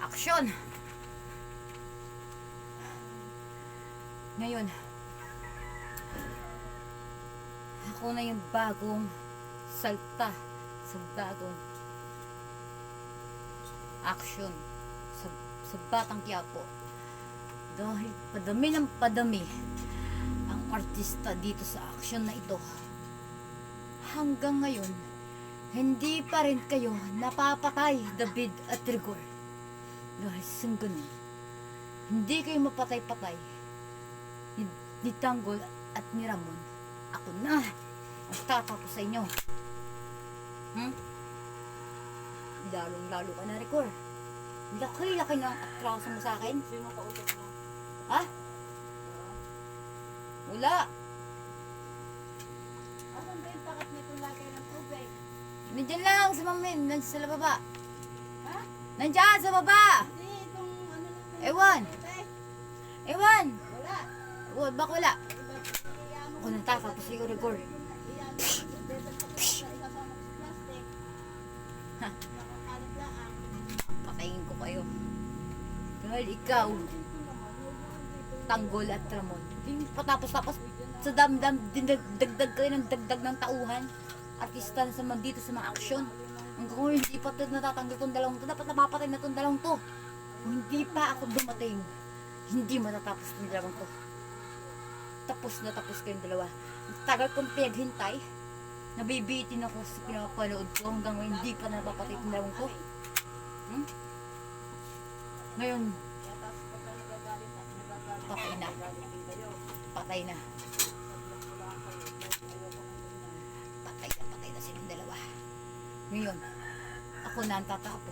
Aksyon! Ngayon, ako na yung bagong salta sa bagong action sa Batang Quiapo. Dahil padami ng padami ang artista dito sa action na ito. Hanggang ngayon, hindi pa rin kayo napapatay, David at Rigor. Dahil sa ganun, hindi kayo mapatay-patay ni Tanggol at ni Ramon. Ako na ang tatapos sa inyo. Lalong-lalo ka na, Rigor. Laki-laki na ang atraso mo sa akin. Sino kausap mo? Ha? Wala. Asan ba yung takat nito lagay ng tubig? Nandiyan lang sa mamin. Nandiyan sa baba. Ha? Nandiyan sa baba. Hindi, itong ano lang. Ewan. Ewan. Wala. Ewan, baka wala. Iyan mo. Ako nang tatapos sa iyo, Rigor. Iyan mo. Desal sa isasama ko sa plastic. Ha? Nakakalit lang ang. Patayin ko kayo. Dahil ikaw, Tanggol at Ramon, hindi patapos-tapos sa damdam, dagdag kayo ng dagdag ng tauhan. Artista na sa dito sa mga aksyon. Hanggang kung hindi pa ito natatanggal itong dalawang to, dapat napapatay na itong dalawang to. Kung hindi pa ako dumating, hindi matatapos itong dalawang to. Tapos na tapos kayong dalawa. Ang tagal kong pinaghintay, nabibitin ako sa pinapanood ko hanggang ngayon hindi pa napapatay itong dalawang to. Ngayon, patay na. Patay na. Patay na silang dalawa. Ngayon, ako na ang tatapos.